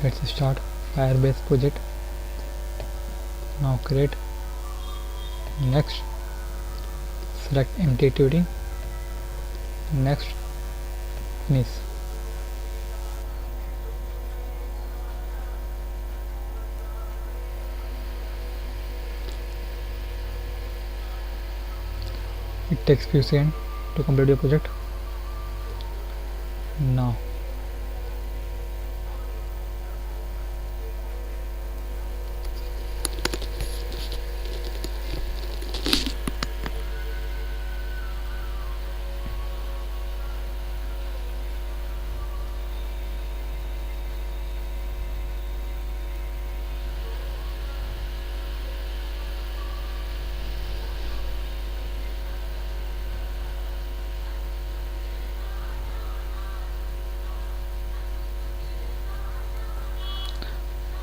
Let's start Firebase project. Now create, next select empty activity, next finish. It takes few seconds to complete your project. Now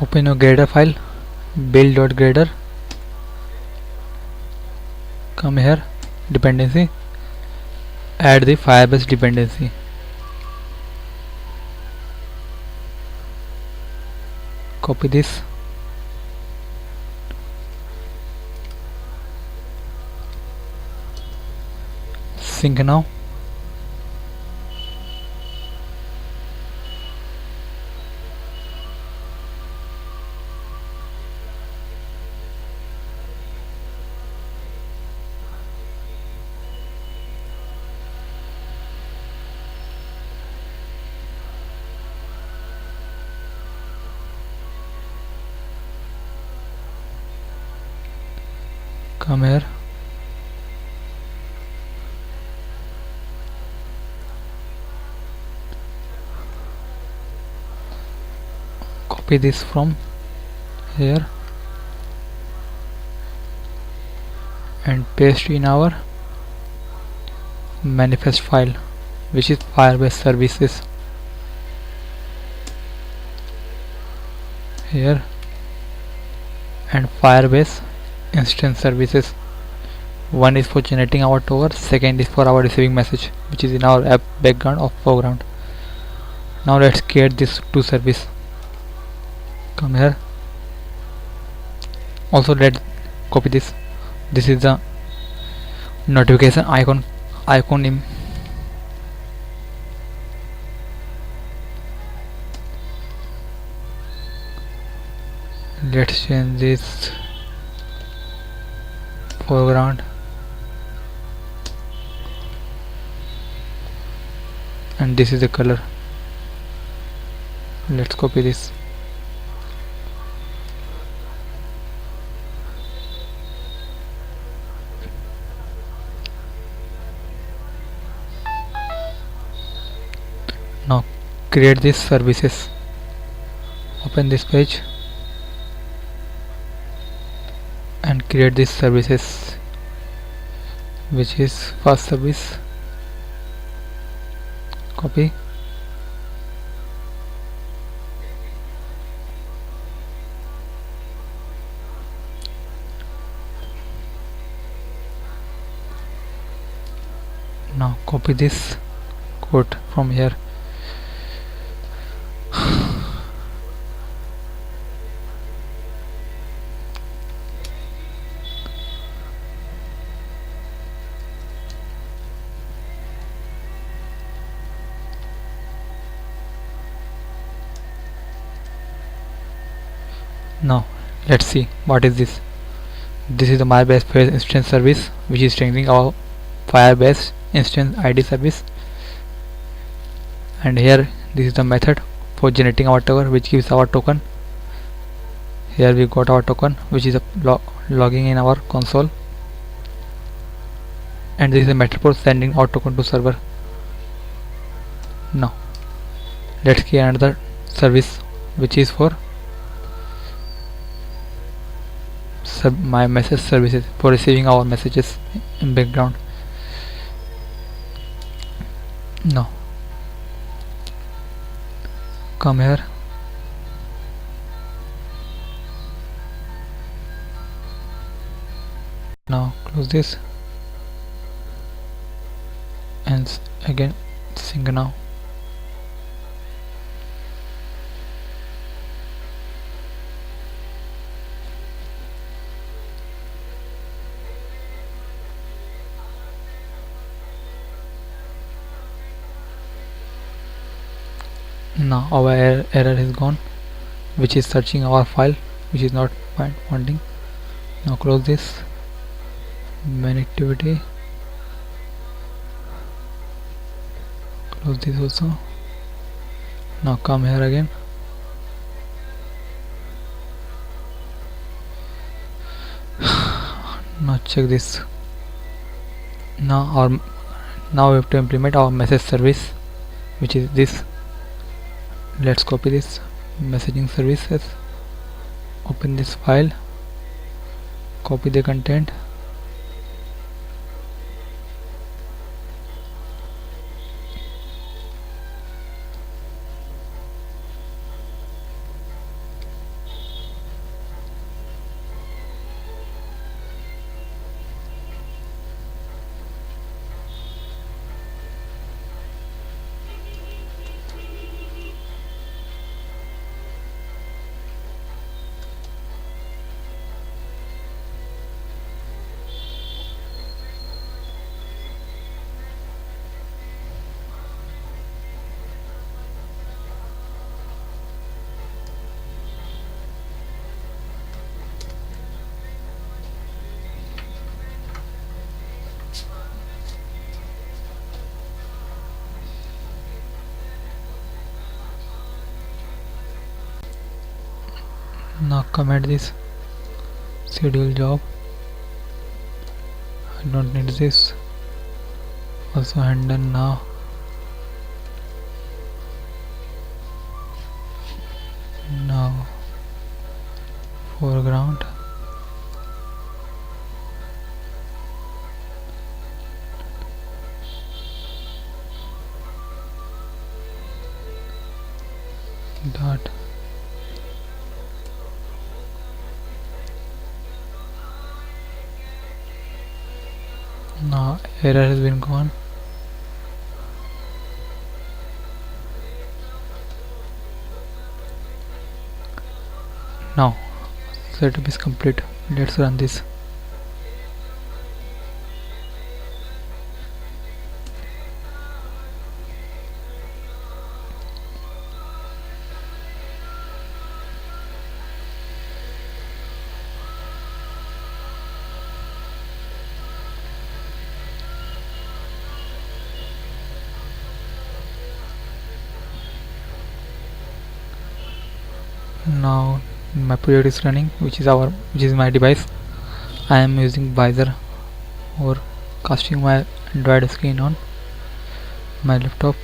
open your grader file, build.grader, come here, dependency, add the Firebase dependency. Copy this, sync now. Come here, copy this from here and paste in our manifest file, which is Firebase services. Here and Firebase instance services. One is for generating our token, second is for our receiving message, which is in our app background or foreground. Now let's create this two service. Come here. Also let's copy this. This is the notification icon in let's change this foreground and this is the color. Let's copy this. Now create these services. Open this page and create these services, which is first service. Copy, now copy this code from here. Now let's see what is this. This is the Firebase instance service, which is strengthening our Firebase instance ID service. And here this is the method for generating our token, which gives our token. Here we got our token, which is a logging in our console. And this is the method for sending our token to server. Now let's create another service, which is for my message services, for receiving our messages in background. Now come here, now close this and again sync now. Now our error is gone, which is searching our file, which is not finding. Now close this main activity, close this also. Now come here again. Now check this. Now we have to implement our message service, which is this. Let's copy this messaging services, open this file, copy the content, now comment this schedule job. I don't need this. Also handle now. Now foreground. Dot. Now error has been gone. Now setup is complete. Let's run this. Now my project is running, which is my device. I am using visor or casting my Android screen on my laptop.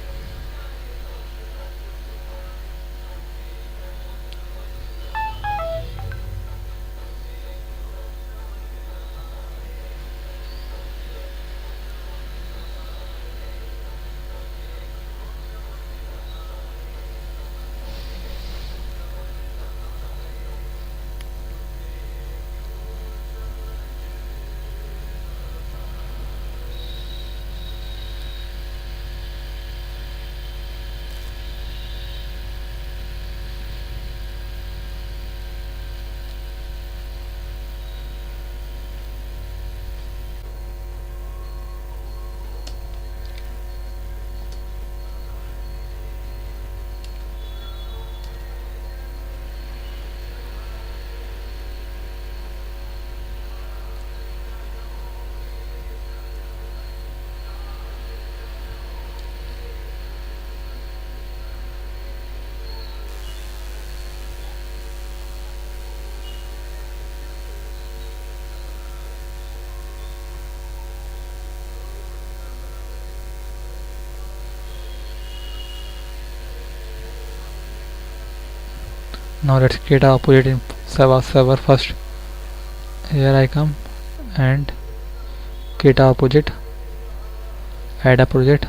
Now let's create a project in server first. Here I come and create our project, add a project,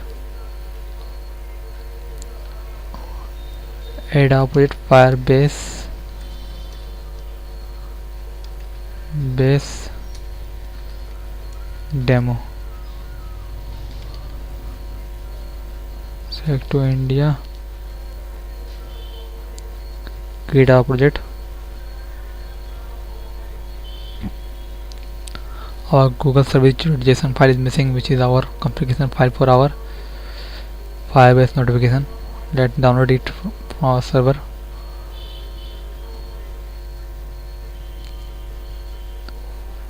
Firebase demo. Select to India, create our project. Our Google service.json file is missing, which is our configuration file for our Firebase notification. Let's download it our server.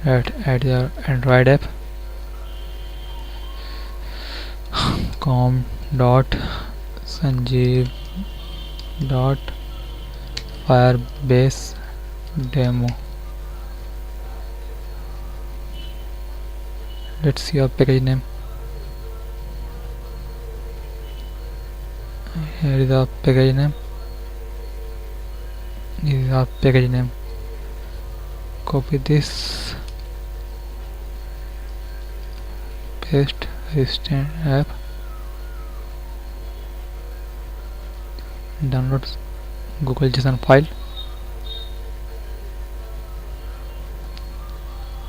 Add your Android app. com dot sanjeev dot firebase demo. Let's see our package name. Here is our package name. This is our package name. Copy this, paste assistant app, download Google JSON file,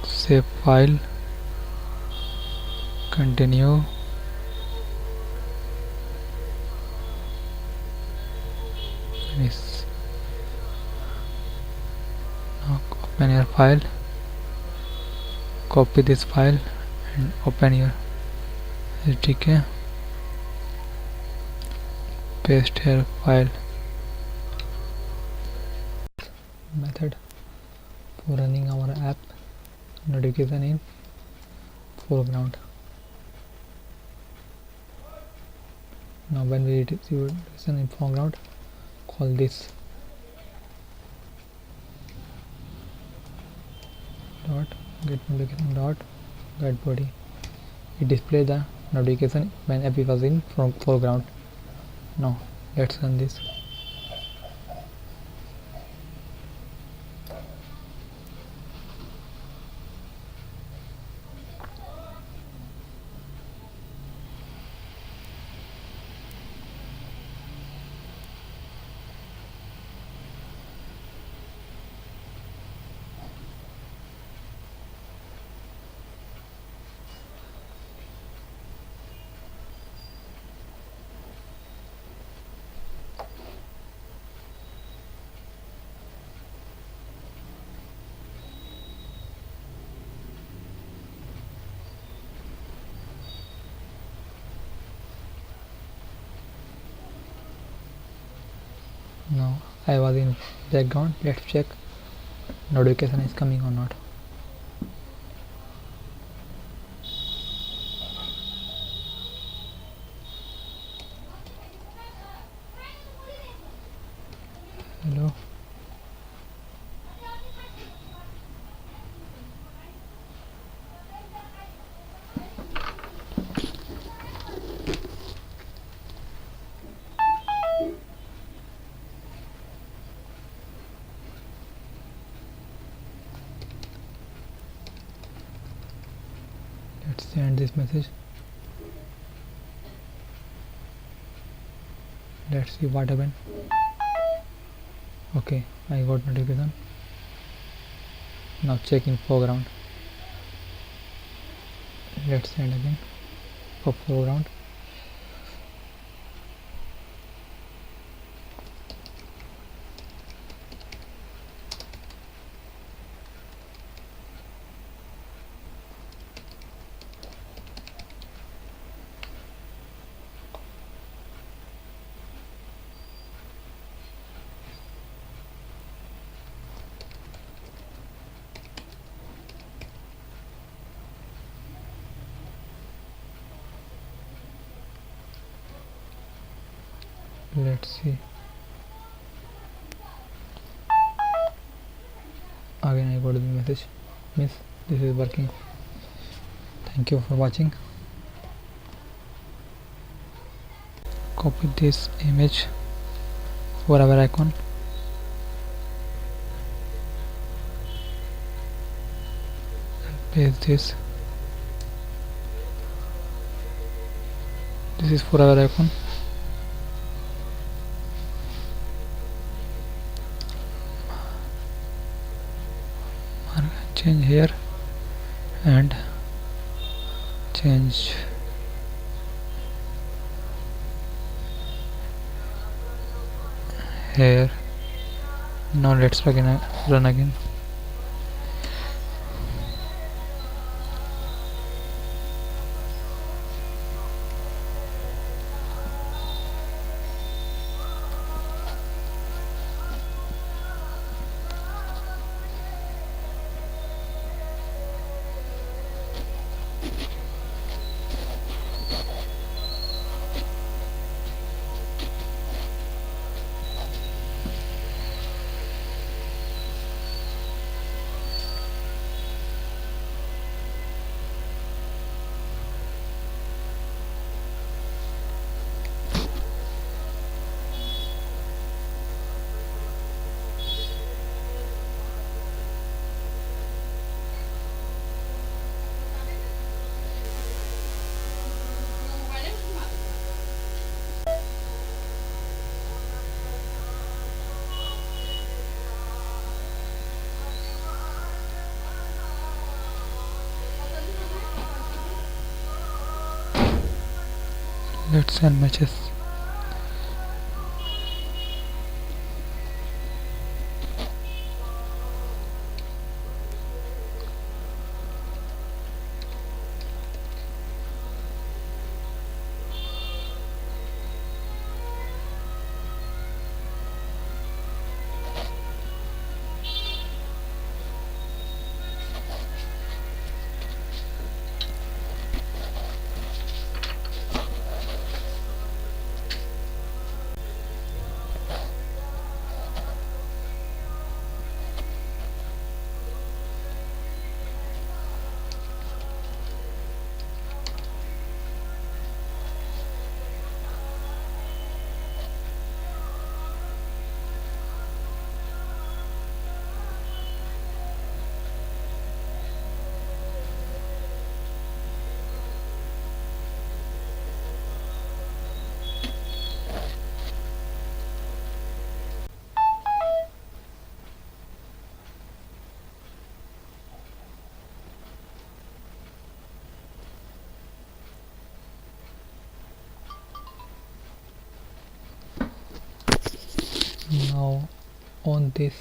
save file, continue, finish. Now open your file, copy this file and open your SDK, paste here file. Method for running our app notification in foreground. Now when we receive notification in foreground, call this dot get notification dot get body. It displays the notification when app was in foreground. Now let's run this. Now I was in background. Let's check notification is coming or not. Hello. Let's send this message. Let's see what happened. Okay, I got notification. Now check in foreground. Let's send again for foreground. Let's see. Again I got the message. Miss, this is working. Thank you for watching. Copy this image for our icon. Paste this. This is for our icon. Change here and change here. Now let's run again. Let's send matches. Now on this